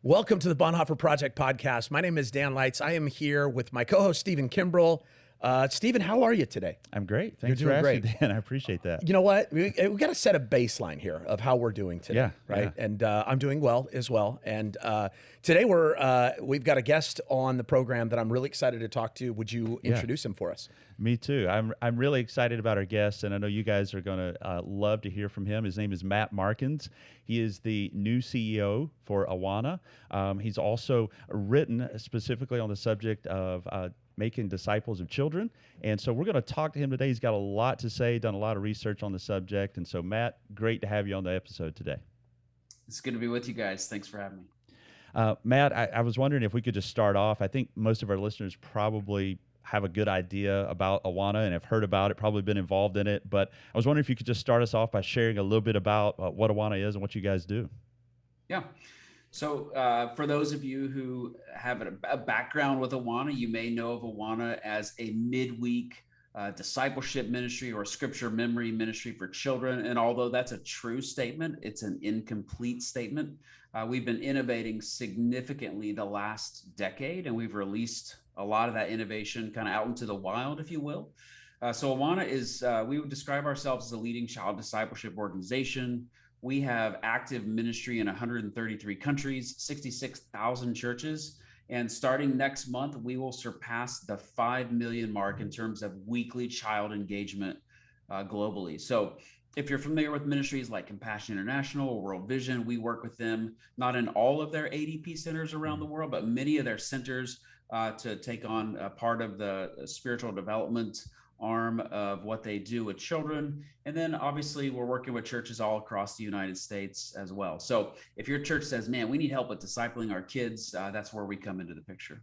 Welcome to the Bonhoeffer Project podcast. My name is Dan Leitz. I am here with my co-host, Stephen Kimbrell. Stephen, how are you today? I'm great. Thanks You're for doing asking, Dan. I appreciate that. You know what? We got to set a baseline here of how we're doing today, Yeah, right? yeah. And I'm doing well as well. And today we've got a guest on the program that I'm really excited to talk to. Would you introduce him for us? Me too. I'm really excited about our guest, and I know you guys are going to love to hear from him. His name is Matt Markins. He is the new CEO for Awana. He's also written specifically on the subject of making disciples of children. And so we're going to talk to him today. He's got a lot to say, done a lot of research on the subject. And so, Matt, great to have you on the episode today. It's good to be with you guys. Thanks for having me. Matt, I was wondering if we could just start off. I think most of our listeners probably have a good idea about Awana and have heard about it, probably been involved in it. But I was wondering if you could just start us off by sharing a little bit about what Awana is and what you guys do. Yeah. So for those of you who have a background with Awana, you may know of Awana as a midweek discipleship ministry or scripture memory ministry for children. And although that's a true statement, it's an incomplete statement. We've been innovating significantly the last decade, and we've released a lot of that innovation kind of out into the wild, if you will. So Awana is, we would describe ourselves as a leading child discipleship organization. We have active ministry in 133 countries, 66,000 churches. And starting next month, we will surpass the 5 million mark in terms of weekly child engagement globally. So if you're familiar with ministries like Compassion International or World Vision, we work with them, not in all of their ADP centers around the world, but many of their centers to take on a part of the spiritual development arm of what they do with children. And then obviously we're working with churches all across the United States as well. So if your church says, man, we need help with discipling our kids, that's where we come into the picture.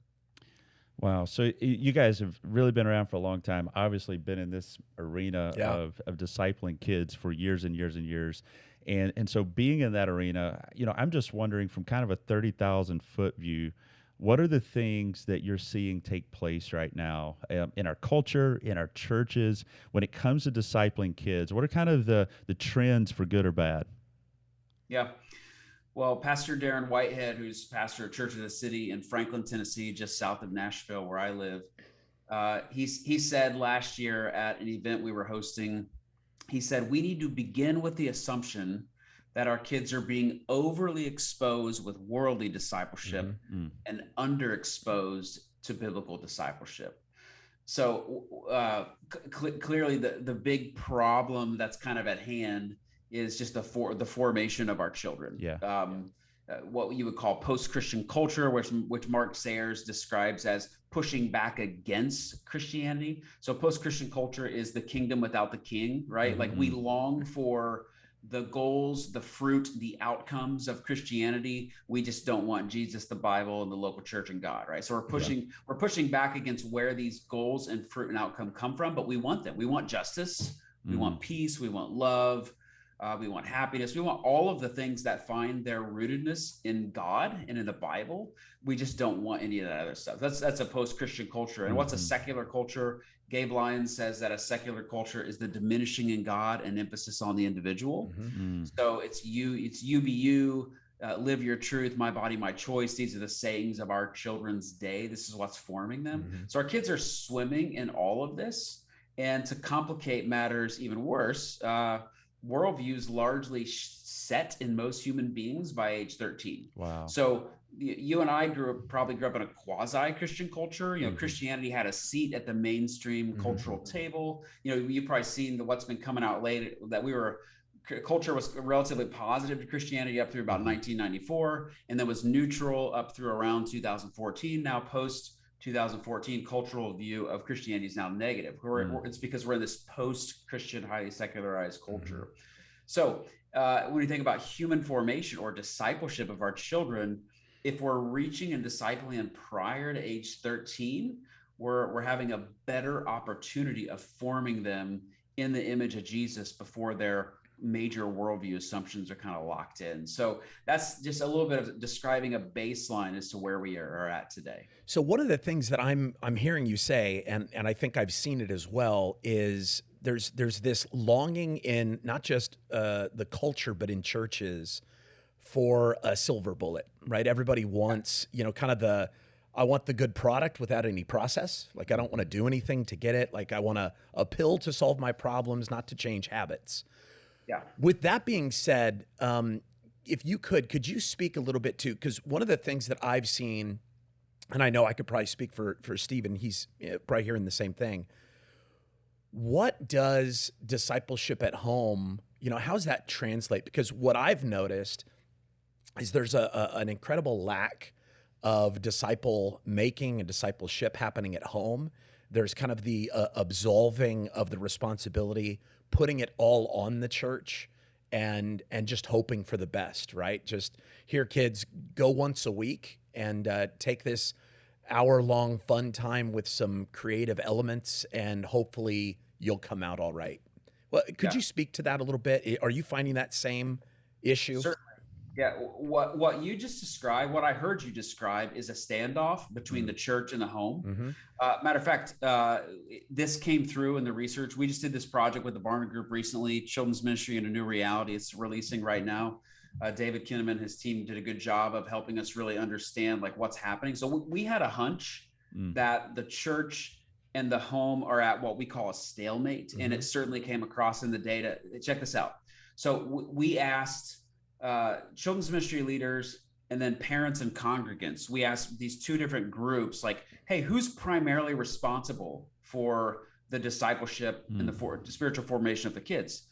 Wow. So you guys have really been around for a long time, obviously been in this arena of discipling kids for years and years and years. And so being in that arena, I'm just wondering from kind of a 30,000 foot view, what are the things that you're seeing take place right now in our culture, in our churches, when it comes to discipling kids? What are kind of the trends for good or bad? Yeah. Well, Pastor Darren Whitehead, who's pastor of Church of the City in Franklin, Tennessee, just south of Nashville, where I live, he said last year at an event we were hosting, he said, we need to begin with the assumption that our kids are being overly exposed with worldly discipleship and underexposed to biblical discipleship. So clearly the big problem that's kind of at hand is just the formation of our children. Yeah. What you would call post-Christian culture, which Mark Sayers describes as pushing back against Christianity. So post-Christian culture is the kingdom without the king, right? Like we long for the goals, the fruit, the outcomes of Christianity. We just don't want Jesus, the Bible, and the local church and God, right? So we're pushing back against where these goals and fruit and outcome come from, but we want them. We want justice, we want peace, we want love, we want happiness. We want all of the things that find their rootedness in God and in the Bible. We just don't want any of that other stuff. That's a post-Christian culture. And what's a secular culture? Gabe Lyons says that a secular culture is the diminishing in God and emphasis on the individual. So it's you be you, live your truth, my body, my choice. These are the sayings of our children's day. This is what's forming them. So our kids are swimming in all of this. And to complicate matters even worse, worldviews largely set in most human beings by age 13. Wow. So you and I probably grew up in a quasi-Christian culture. Christianity had a seat at the mainstream cultural table. You've probably seen what's been coming out late, that culture was relatively positive to Christianity up through about 1994, and then was neutral up through around 2014. Now post 2014 cultural view of Christianity is now negative. It's because we're in this post-Christian, highly secularized culture. So when you think about human formation or discipleship of our children, if we're reaching and discipling them prior to age 13, we're having a better opportunity of forming them in the image of Jesus before their major worldview assumptions are kind of locked in. So that's just a little bit of describing a baseline as to where we are at today. So one of the things that I'm hearing you say, and I think I've seen it as well, is there's this longing in not just the culture, but in churches for a silver bullet, right? Everybody wants, kind of I want the good product without any process. Like, I don't want to do anything to get it. Like, I want a pill to solve my problems, not to change habits. Yeah. With that being said, if you could you speak a little bit to, because one of the things that I've seen, and I know I could probably speak for Stephen, he's probably hearing the same thing. What does discipleship at home, how does that translate? Because what I've noticed is there's an incredible lack of disciple making and discipleship happening at home. There's kind of the absolving of the responsibility, putting it all on the church, and just hoping for the best, right? Just here, kids, go once a week and take this hour-long fun time with some creative elements, and hopefully you'll come out all right. Well, could you speak to that a little bit? Are you finding that same issue? Certainly. Yeah, what you just described, what I heard you describe, is a standoff between the church and the home. Matter of fact, this came through in the research. We just did this project with the Barna Group recently, Children's Ministry in a New Reality. It's releasing right now. David Kinnaman and his team did a good job of helping us really understand like what's happening. So we had a hunch that the church and the home are at what we call a stalemate, and it certainly came across in the data. Check this out. So we asked children's ministry leaders and then parents and congregants. We asked these two different groups, like, hey, who's primarily responsible for the discipleship and the spiritual formation of the kids?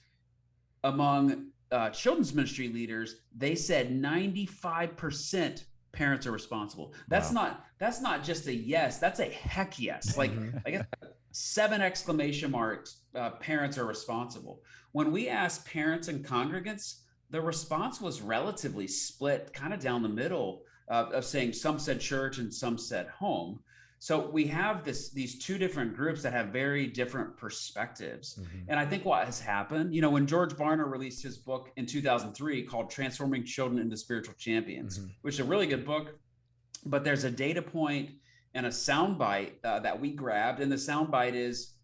Among children's ministry leaders, they said 95% parents are responsible. That's not just a yes, that's a heck yes. Like I guess 7 exclamation marks, parents are responsible. When we asked parents and congregants, the response was relatively split, kind of down the middle, of saying some said church and some said home. So we have these two different groups that have very different perspectives. And I think what has happened, when George Barna released his book in 2003 called Transforming Children into Spiritual Champions, which is a really good book, but there's a data point and a soundbite that we grabbed. And the soundbite is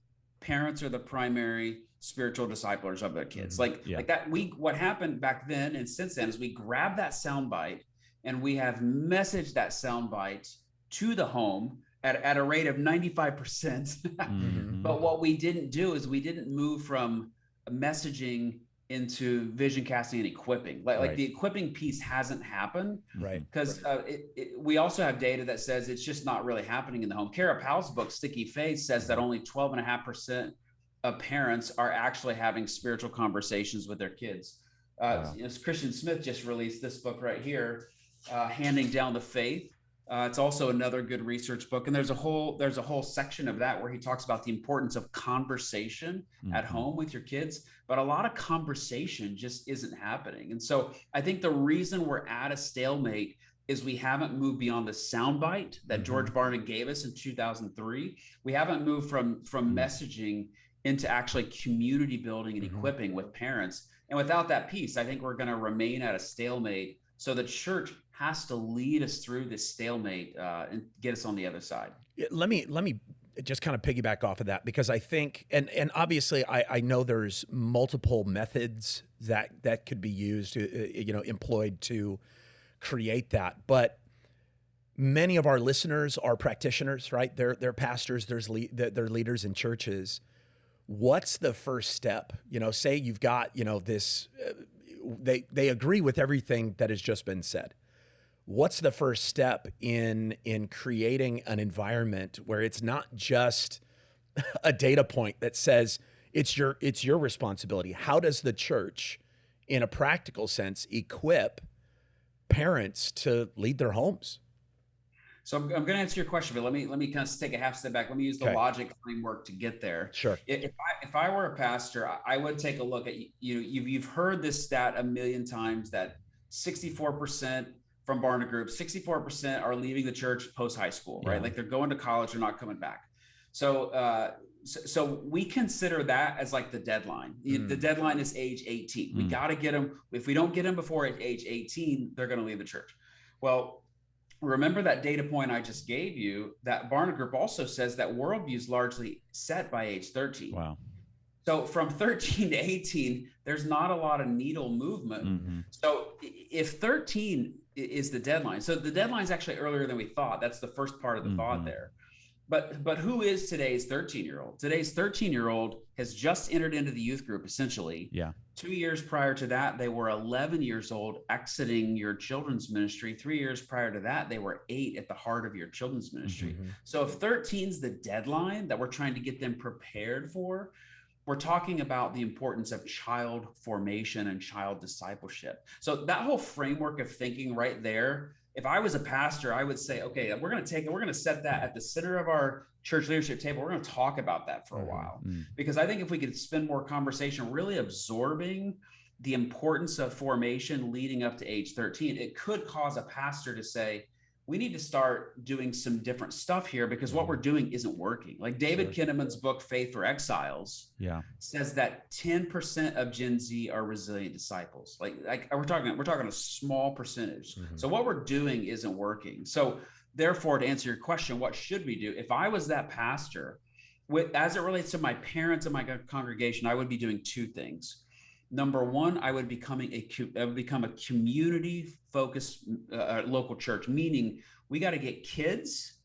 parents are the primary spiritual disciplers of their kids. Like that. What happened back then and since then is we grabbed that soundbite and we have messaged that soundbite to the home at a rate of 95%. But what we didn't do is we didn't move from messaging into vision casting and equipping. Like the equipping piece hasn't happened, right? Because we also have data that says it's just not really happening in the home. Kara Powell's book, Sticky Faith, says that only 12.5% of parents are actually having spiritual conversations with their kids. Christian Smith just released this book right here, Handing Down the Faith. It's also another good research book, and there's a whole section of that where he talks about the importance of conversation at home with your kids, but a lot of conversation just isn't happening. And so I think the reason we're at a stalemate is we haven't moved beyond the soundbite that George Barna gave us in 2003. We haven't moved from messaging into actually community building and equipping with parents. And without that piece, I think we're going to remain at a stalemate. So the church has to lead us through this stalemate and get us on the other side. Let me just kind of piggyback off of that, because I think, and obviously I know there's multiple methods that could be used, employed to create that. But many of our listeners are practitioners, right? They're pastors, they're leaders in churches. What's the first step? Say you've got, this, they agree with everything that has just been said. What's the first step in creating an environment where it's not just a data point that says it's your responsibility? How does the church, in a practical sense, equip parents to lead their homes? So I'm going to answer your question, but let me kind of take a half step back. Let me use the logic framework to get there. Sure. If I were a pastor, I would take a look at, you've heard this stat a million times that 64% from Barna Group, 64% are leaving the church post high school, right? Like they're going to college, they're not coming back. So we consider that as like the deadline. The deadline is age 18. We got to get them. If we don't get them before age 18, they're going to leave the church. Well, remember that data point I just gave you, that Barna Group also says that worldview is largely set by age 13. Wow. So from 13 to 18, there's not a lot of needle movement. Mm-hmm. So if 13 is the deadline, so the deadline is actually earlier than we thought. That's the first part of the thought there. But who is today's 13-year-old? Today's 13-year-old has just entered into the youth group, essentially. Yeah. 2 years prior to that, they were 11 years old, exiting your children's ministry. 3 years prior to that, they were 8 at the heart of your children's ministry. Mm-hmm. So if 13 is the deadline that we're trying to get them prepared for, we're talking about the importance of child formation and child discipleship. So that whole framework of thinking right there, if I was a pastor, I would say, okay, we're going to set that at the center of our church leadership table. We're going to talk about that for a while, because I think if we could spend more conversation really absorbing the importance of formation leading up to age 13, it could cause a pastor to say, we need to start doing some different stuff here, because what we're doing isn't working. Like David Kinnaman's book, Faith for Exiles, says that 10% of Gen Z are resilient disciples. Like we're talking a small percentage. So what we're doing isn't working. So therefore, to answer your question, what should we do? If I was that pastor, as it relates to my parents and my congregation, I would be doing 2 things. Number one, I would become a community-focused local church, meaning we got to get kids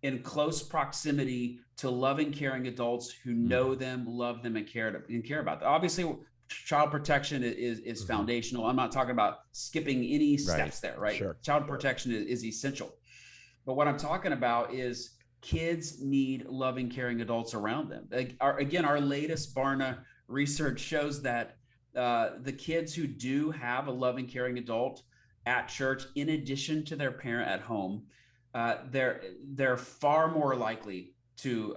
in close proximity to loving, caring adults who know them, love them, and care about them. Obviously, child protection is foundational. I'm not talking about skipping any steps there, right? Sure. Child protection is essential. But what I'm talking about is kids need loving, caring adults around them. Our latest Barna research shows that the kids who do have a loving, caring adult at church, in addition to their parent at home, they're far more likely to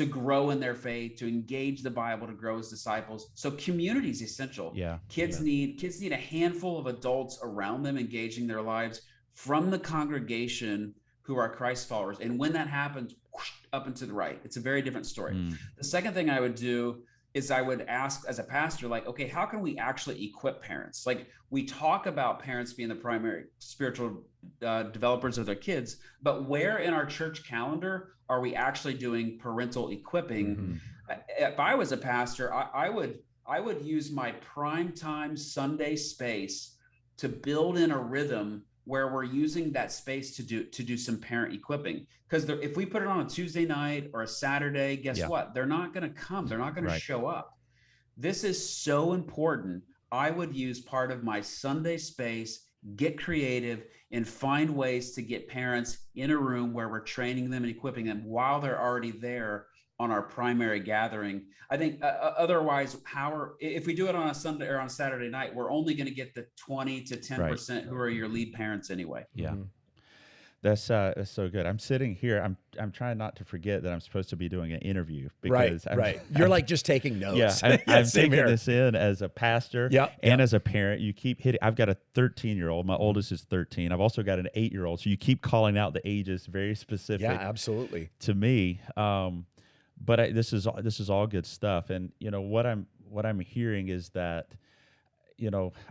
grow in their faith, to engage the Bible, to grow as disciples. So community is essential. Kids need a handful of adults around them, engaging their lives from the congregation who are Christ followers. And when that happens, whoosh, up and to the right, it's a very different story. The second thing I would do is I would ask as a pastor, like, okay, how can we actually equip parents? Like, we talk about parents being the primary spiritual developers of their kids, but where in our church calendar are we actually doing parental equipping? If I was a pastor, I would use my prime time Sunday space to build in a rhythm where we're using that space to do some parent equipping. Because if we put it on a Tuesday night or a Saturday, guess what? They're not going to come. They're not going to show up. This is so important. I would use part of my Sunday space, get creative, and find ways to get parents in a room where we're training them and equipping them while they're already there on our primary gathering. I think otherwise, if we do it on a Sunday or on Saturday night, we're only going to get the 20 to 10% who are your lead parents anyway. That's so good. I'm sitting here. I'm trying not to forget that I'm supposed to be doing an interview, because You're like just taking notes. I'm taking this in as a pastor and as a parent. You keep hitting. I've got a 13-year-old. My oldest is 13. I've also got an 8-year-old. So you keep calling out the ages very specific. Yeah, absolutely. To me, but this is all good stuff. And what I'm hearing is that,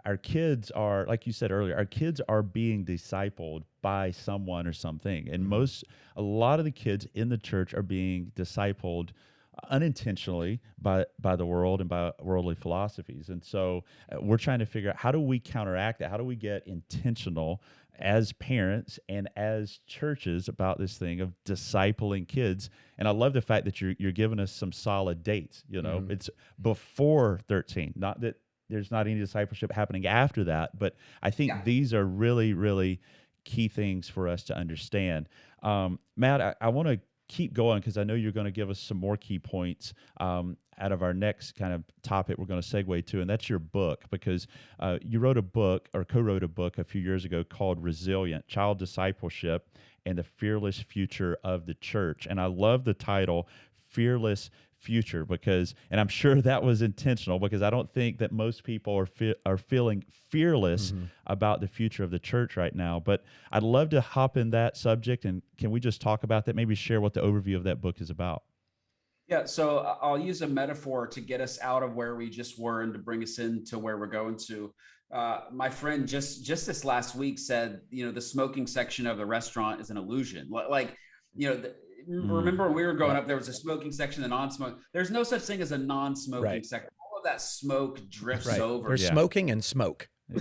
our kids are, like you said earlier, our kids are being discipled by someone or something. And a lot of the kids in the church are being discipled unintentionally by the world and by worldly philosophies. And so we're trying to figure out, how do we counteract that? How do we get intentional as parents and as churches about this thing of discipling kids? And I love the fact that you're giving us some solid dates. It's before 13, not that there's not any discipleship happening after that, but I think these are really, really key things for us to understand. Matt, I want to keep going, because I know you're going to give us some more key points out of our next kind of topic we're going to segue to, and that's your book, because you wrote a book, or co-wrote a book a few years ago called Resilient: Child Discipleship and the Fearless Future of the Church. And I love the title, Fearless Future, and I'm sure that was intentional, because I don't think that most people are feeling fearless about the future of the church right now. But I'd love to hop in that subject, and can we just talk about that? Maybe share what the overview of that book is about. Yeah, so I'll use a metaphor to get us out of where we just were and to bring us into where we're going to. My friend just this last week said, the smoking section of the restaurant is an illusion. remember when we were growing up, there was a smoking section and non-smoke. There's no such thing as a non-smoking section. All of that smoke drifts over. There's smoking and smoke. Yeah.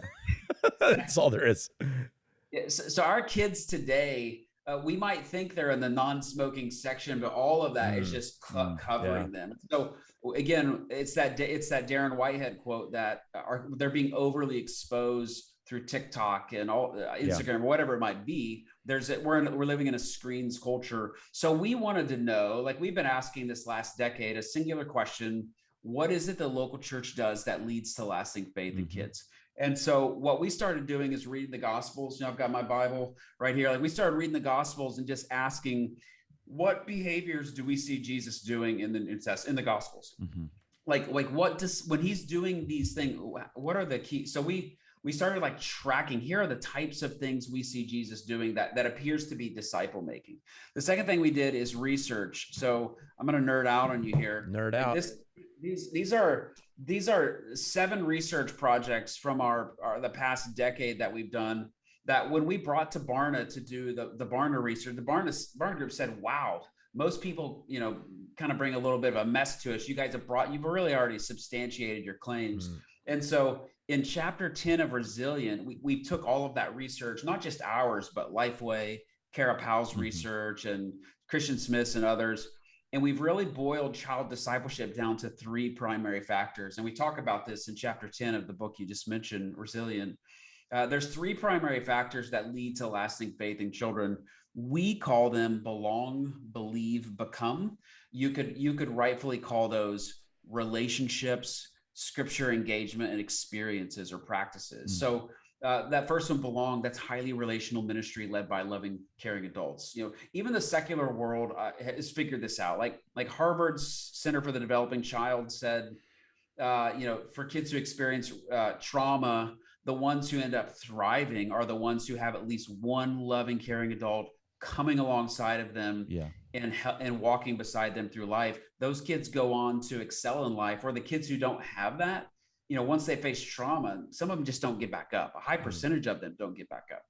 That's all there is. Yeah, so our kids today, we might think they're in the non-smoking section, but all of that is just covering them. So again, it's that Darren Whitehead quote that they're being overly exposed through TikTok and all Instagram, whatever it might be. We're living in a screens culture. So we wanted to know, like we've been asking this last decade, a singular question: what is it the local church does that leads to lasting faith in kids? And so what we started doing is reading the Gospels. I've got my Bible right here. Like we started reading the Gospels and just asking, what behaviors do we see Jesus doing in the New Testament, in the Gospels? Like when he's doing these things, what are the key? So we started like tracking, here are the types of things we see Jesus doing that appears to be disciple making. The second thing we did is research. So I'm going to nerd out on you here. Nerd out. These are 7 research projects from the past decade that we've done, that when we brought to Barna to do the Barna research, the Barna group said, wow, most people, kind of bring a little bit of a mess to us. You guys you've really already substantiated your claims. And so in chapter 10 of Resilient, we took all of that research, not just ours, but Lifeway, Kara Powell's research, and Christian Smith's and others. And we've really boiled child discipleship down to 3 primary factors. And we talk about this in chapter 10 of the book you just mentioned, Resilient. There's 3 primary factors that lead to lasting faith in children. We call them belong, believe, become. You could rightfully call those relationships, scripture engagement, and experiences or practices. So that first one, belong, that's highly relational ministry led by loving, caring adults. Even the secular world has figured this out. Like Harvard's Center for the Developing Child said, for kids who experience trauma, the ones who end up thriving are the ones who have at least one loving, caring adult coming alongside of them and walking beside them through life. Those kids go on to excel in life. Or the kids who don't have that, once they face trauma, some of them just don't get back up. A high percentage of them don't get back up.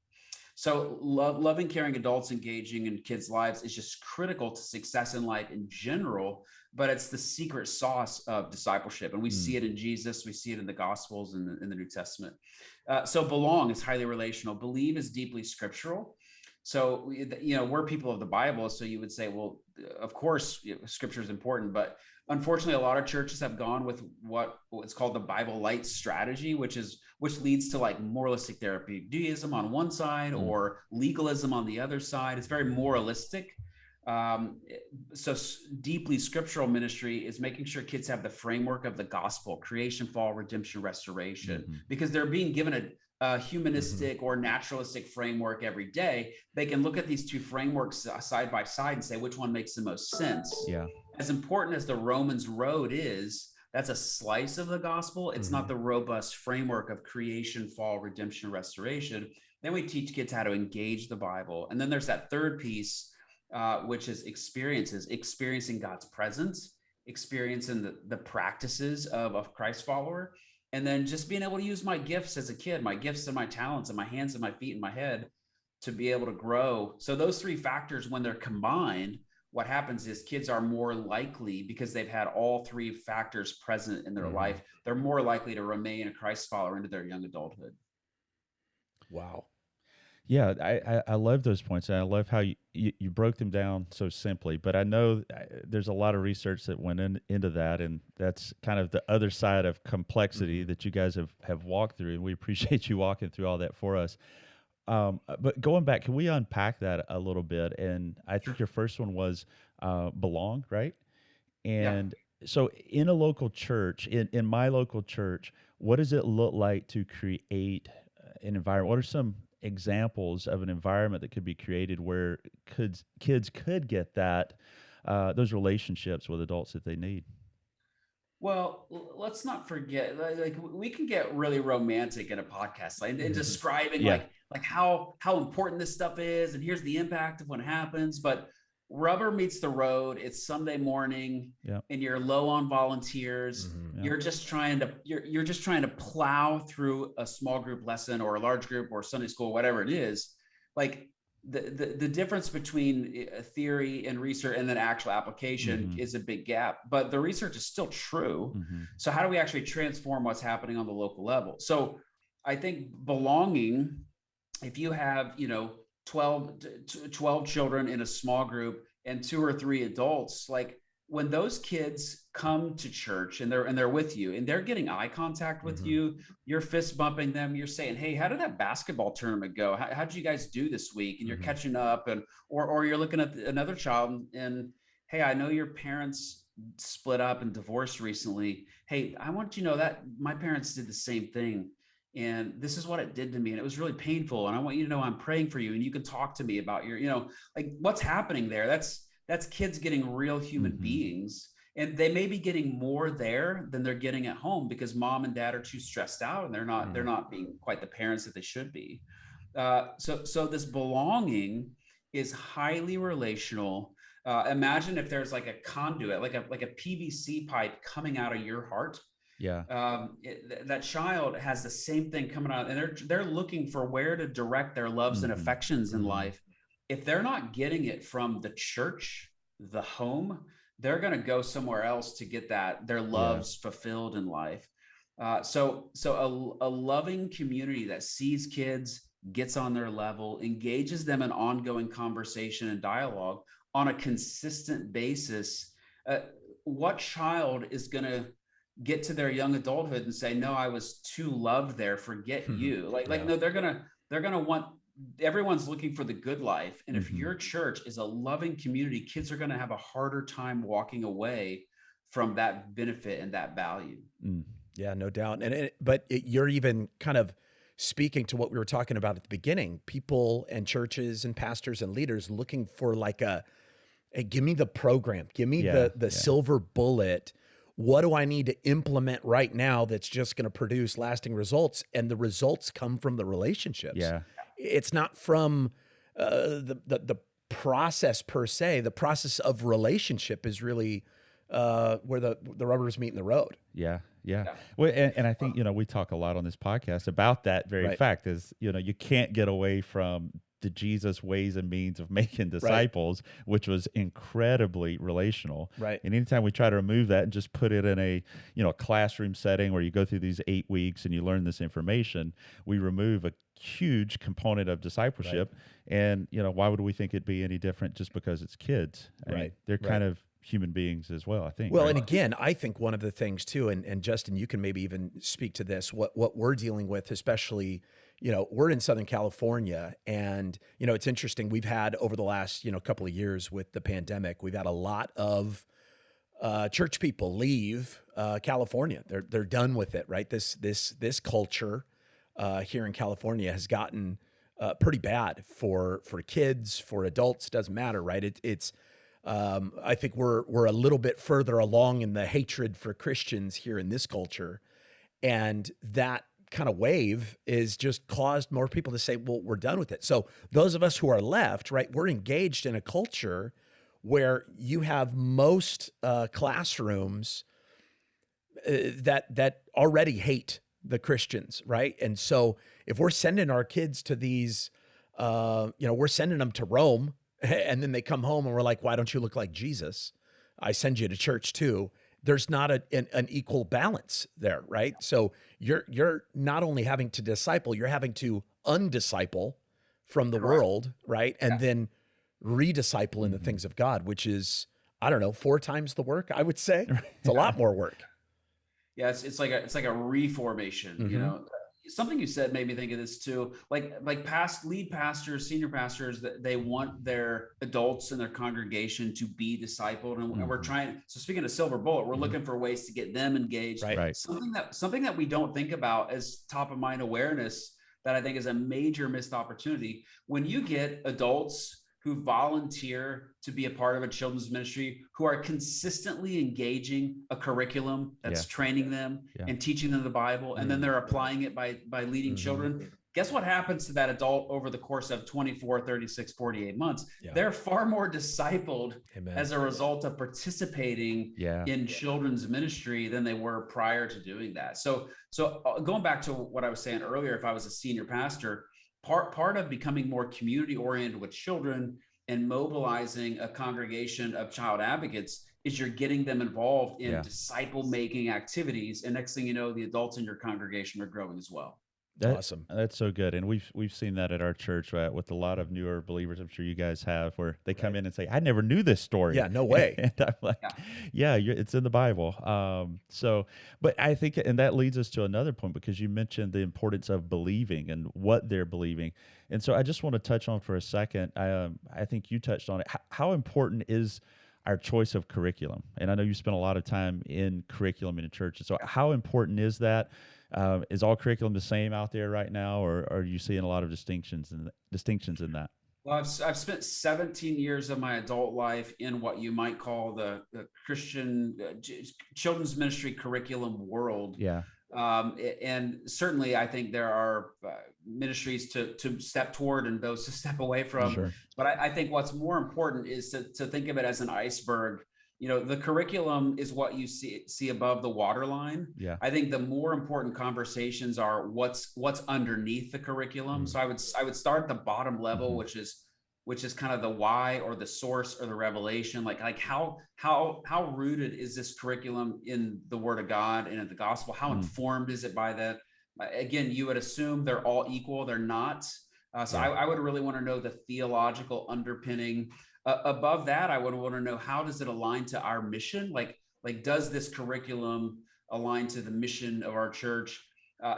So loving, caring adults engaging in kids' lives is just critical to success in life in general, but it's the secret sauce of discipleship. And we see it in Jesus. We see it in the Gospels and in the New Testament. So belong is highly relational. Believe is deeply scriptural. So, we're people of the Bible. So you would say, well, of course, scripture is important, but unfortunately, a lot of churches have gone with what's called the Bible light strategy, which leads to like moralistic Deism on one side or legalism on the other side. It's very moralistic. So deeply scriptural ministry is making sure kids have the framework of the gospel: creation, fall, redemption, restoration, because they're being given a humanistic or naturalistic framework every day. They can look at these 2 frameworks side by side and say which one makes the most sense. As important as the Romans road is, that's a slice of the gospel. It's not the robust framework of creation, fall, redemption, restoration. Then we teach kids how to engage the Bible. And then there's that third piece, which is experiencing God's presence, experiencing the practices of a Christ follower. And then just being able to use my gifts as a kid, my gifts and my talents and my hands and my feet and my head to be able to grow. So those 3 factors, when they're combined, what happens is kids are more likely, because they've had all 3 factors present in their life, they're more likely to remain a Christ follower into their young adulthood. Wow. Yeah, I love those points, and I love how you broke them down so simply. But I know there's a lot of research that went into that, and that's kind of the other side of complexity that you guys have walked through, and we appreciate you walking through all that for us. But going back, can we unpack that a little bit? And I think your first one was belong, right? And so in a local church, in my local church, what does it look like to create an environment? What are some examples of an environment that could be created where kids could get those relationships with adults that they need? Well, let's not forget, like we can get really romantic in a podcast, like and describing like how important this stuff is, and here's the impact of what happens. But rubber meets the road. It's Sunday morning, and you're low on volunteers. You're just trying to plow through a small group lesson or a large group or Sunday school, whatever it is. Like the difference between theory and research and then actual application is a big gap, but the research is still true. So how do we actually transform what's happening on the local level? So I think belonging, if you have, 12 children in a small group and 2 or 3 adults, like when those kids come to church and they're with you and they're getting eye contact with you, you're fist bumping them, you're saying, hey, how did that basketball tournament go? How did you guys do this week? And you're catching up, and or you're looking at another child and, hey, I know your parents split up and divorced recently. Hey, I want you to know that my parents did the same thing. And this is what it did to me. And it was really painful. And I want you to know I'm praying for you. And you can talk to me about your, like what's happening there. That's kids getting real human beings. And they may be getting more there than they're getting at home because mom and dad are too stressed out and they're not being quite the parents that they should be. So this belonging is highly relational. Imagine if there's like a conduit, like a PVC pipe coming out of your heart. Yeah. That child has the same thing coming out, and they're looking for where to direct their loves and affections in life. If they're not getting it from the church, the home, they're going to go somewhere else to get their loves fulfilled in life. So a loving community that sees kids, gets on their level, engages them in ongoing conversation and dialogue on a consistent basis. What child is going to get to their young adulthood and say, no, I was too loved there, forget you. No, they're gonna want, everyone's looking for the good life. And if your church is a loving community, kids are gonna have a harder time walking away from that benefit and that value. Yeah, no doubt. But you're even kind of speaking to what we were talking about at the beginning, people and churches and pastors and leaders looking for like hey, give me the program, give me the silver bullet. What do I need to implement right now that's just going to produce lasting results? And the results come from the relationships. Yeah. It's not from the process per se. The process of relationship is really where the rubbers meet in the road. Yeah. Well, and I think, we talk a lot on this podcast about that very fact is, you can't get away from the Jesus ways and means of making disciples, which was incredibly relational. Right. And anytime we try to remove that and just put it in a, classroom setting where you go through these 8 weeks and you learn this information, we remove a huge component of discipleship. Right. And, why would we think it'd be any different just because it's kids? I mean, they're kind of human beings as well, I think. Well, and again, I think one of the things too, and Justin, you can maybe even speak to this, what we're dealing with, especially, we're in Southern California, and, it's interesting. We've had over the last, couple of years with the pandemic, we've had a lot of church people leave California. They're done with it, right? This culture here in California has gotten pretty bad for kids, for adults, doesn't matter, right? It's I think we're a little bit further along in the hatred for Christians here in this culture, and that kind of wave is just caused more people to say, well, we're done with it. So those of us who are left, right, we're engaged in a culture where you have most classrooms that already hate the Christians, right? And so if we're sending our kids to these, we're sending them to Rome, and then they come home and we're like, why don't you look like Jesus? I send you to church too. There's not an equal balance there, right? So you're not only having to disciple, you're having to undisciple from the world, right? And then redisciple in the things of God, which is, I don't know, 4 times the work, I would say. It's a lot more work. Yeah, it's like a reformation, Something you said made me think of this too. Like lead pastors, senior pastors, that they want their adults in their congregation to be discipled, and we're trying. So speaking of silver bullet, we're looking for ways to get them engaged. Right. Something that we don't think about as top of mind awareness that I think is a major missed opportunity. When you get adults who volunteer to be a part of a children's ministry, who are consistently engaging a curriculum that's training them and teaching them the Bible, and then they're applying it by leading children. Guess what happens to that adult over the course of 24, 36, 48 months? They're far more discipled as a result of participating in children's ministry than they were prior to doing that. So going back to what I was saying earlier, if I was a senior pastor, part of becoming more community oriented with children and mobilizing a congregation of child advocates is you're getting them involved in disciple making activities. And next thing you know, the adults in your congregation are growing as well. Awesome. That's so good. And we've seen that at our church, right, with a lot of newer believers. I'm sure you guys have, where they come in and say, I never knew this story. Yeah, no way. And I'm like, it's in the Bible. But I think, and that leads us to another point, because you mentioned the importance of believing and what they're believing. And so I just want to touch on for a second. I think you touched on it. How important is our choice of curriculum? And I know you spend a lot of time in curriculum in a church. So how important is that? Is all curriculum the same out there right now, or are you seeing a lot of distinctions in that? Well, I've spent 17 years of my adult life in what you might call the Christian children's ministry curriculum world. Yeah. And certainly I think there are ministries to step toward and those to step away from. Sure. But I think what's more important is to think of it as an iceberg. The curriculum is what you see above the waterline. Yeah. I think the more important conversations are what's underneath the curriculum. So I would start at the bottom level, which is kind of the why or the source or the revelation. Like how rooted is this curriculum in the Word of God and in the gospel? How informed is it by that? Again, you would assume they're all equal. They're not. I would really want to know the theological underpinning. Above that, I would want to know, how does it align to our mission? Like does this curriculum align to the mission of our church?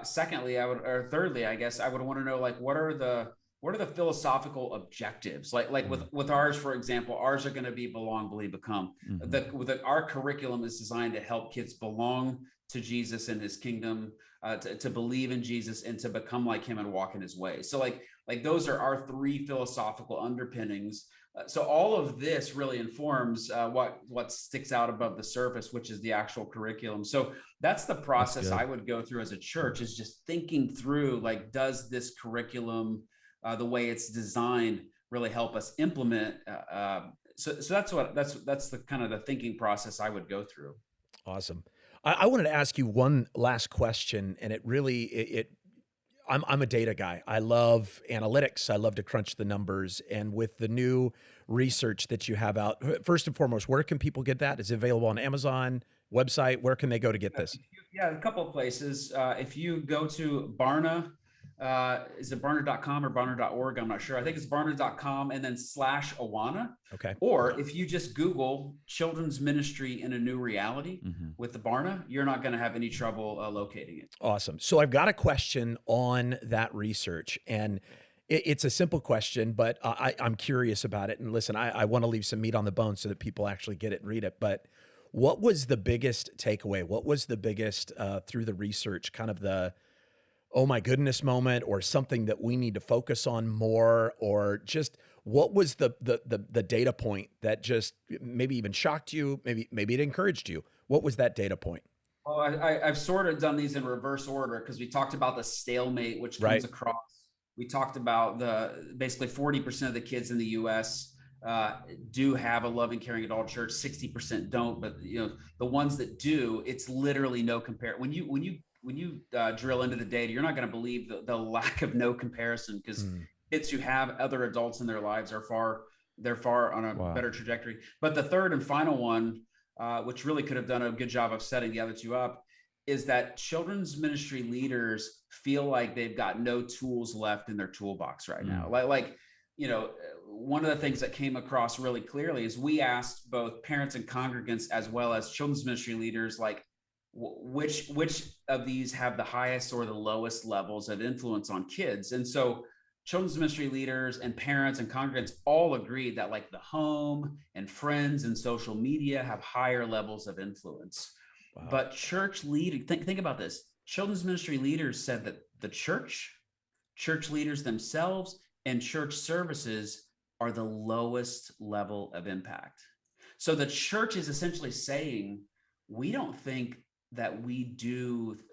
Thirdly, I guess I would want to know, like, what are the philosophical objectives? Like with ours, for example, ours are going to be belong, believe, become. Our curriculum is designed to help kids belong to Jesus and his kingdom, to believe in Jesus and to become like him and walk in his ways. So like those are our three philosophical underpinnings. So all of this really informs what sticks out above the surface, which is the actual curriculum. So that's the process I would go through as a church, is just thinking through, like, does this curriculum, the way it's designed, really help us implement? So that's the kind of the thinking process I would go through. Awesome. I wanted to ask you one last question, and I'm a data guy. I love analytics. I love to crunch the numbers. And with the new research that you have out, first and foremost, where can people get that? Is it available on Amazon website? Where can they go to get this? Yeah, a couple of places. If you go to Barna, is it Barna.com or Barna.org? I'm not sure. I think it's Barna.com and then /Awana. Okay. Or if you just Google children's ministry in a new reality with the Barna, you're not going to have any trouble locating it. Awesome. So I've got a question on that research, and it's a simple question, but I'm curious about it. And listen, I want to leave some meat on the bone so that people actually get it and read it. But what was the biggest takeaway? What was the biggest, through the research, kind of the, oh my goodness moment, or something that we need to focus on more, or just what was the data point that just maybe even shocked you, maybe it encouraged you? What was that data point? Well, I've sort of done these in reverse order, because we talked about the stalemate, which comes across. We talked about basically 40% of the kids in the U.S. Do have a loving, caring adult church. 60% don't, but the ones that do, it's literally no compare. When you drill into the data, you're not going to believe the lack of no comparison, because kids who have other adults in their lives are far on a better trajectory. But the third and final one, which really could have done a good job of setting the other two up, is that children's ministry leaders feel like they've got no tools left in their toolbox right now. One of the things that came across really clearly is we asked both parents and congregants, as well as children's ministry leaders, like, which of these have the highest or the lowest levels of influence on kids. And so children's ministry leaders and parents and congregants all agreed that, like, the home and friends and social media have higher levels of influence. Wow. But church leaders, think about this. Children's ministry leaders said that the church leaders themselves, and church services are the lowest level of impact. So the church is essentially saying, we don't think that we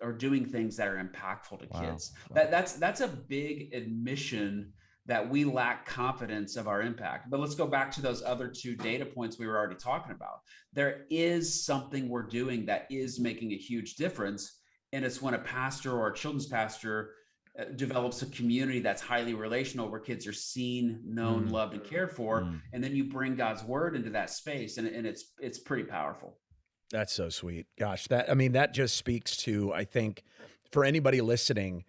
are doing things that are impactful to kids. Wow. That's a big admission that we lack confidence of our impact. But let's go back to those other two data points we were already talking about. There is something we're doing that is making a huge difference. And it's when a pastor or a children's pastor develops a community that's highly relational, where kids are seen, known, loved, and cared for. And then you bring God's word into that space, and it's pretty powerful. That's so sweet. Gosh, that just speaks to, I think, for anybody listening,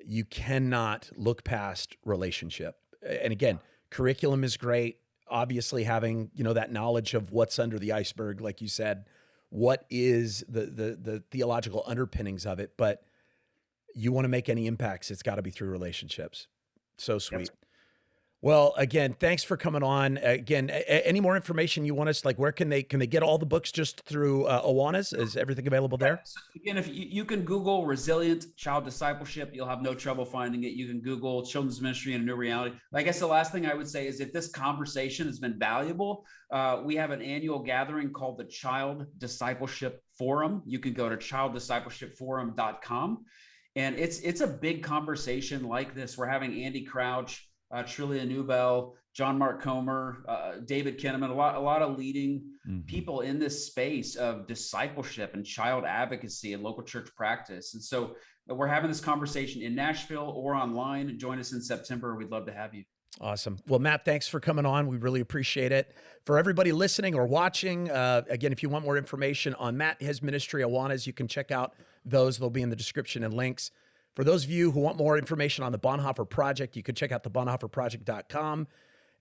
you cannot look past relationship. And again, curriculum is great. Obviously, having, that knowledge of what's under the iceberg, like you said, what is the theological underpinnings of it. But you want to make any impacts, it's got to be through relationships. So sweet. Yep. Well, again, thanks for coming on. Again, any more information you want us, like where can they get all the books just through Awana's? Is everything available there? So again, if you can Google Resilient Child Discipleship, you'll have no trouble finding it. You can Google Children's Ministry in a New Reality. I guess the last thing I would say is, if this conversation has been valuable, we have an annual gathering called the Child Discipleship Forum. You can go to childdiscipleshipforum.com. And it's a big conversation like this. We're having Andy Crouch, Trillia Newbell, John Mark Comer, David Kinnaman, a lot of leading people in this space of discipleship and child advocacy and local church practice. And so we're having this conversation in Nashville or online. Join us in September. We'd love to have you. Awesome. Well, Matt, thanks for coming on. We really appreciate it. For everybody listening or watching, again, if you want more information on Matt, his ministry, Awana's, you can check out those. They'll be in the description and links. For those of you who want more information on the Bonhoeffer Project, you can check out the bonhoefferproject.com.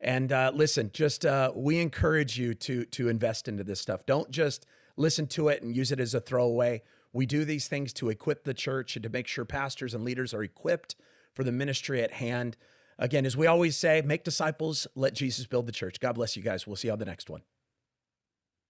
And listen, just we encourage you to invest into this stuff. Don't just listen to it and use it as a throwaway. We do these things to equip the church and to make sure pastors and leaders are equipped for the ministry at hand. Again, as we always say, make disciples, let Jesus build the church. God bless you guys. We'll see you on the next one.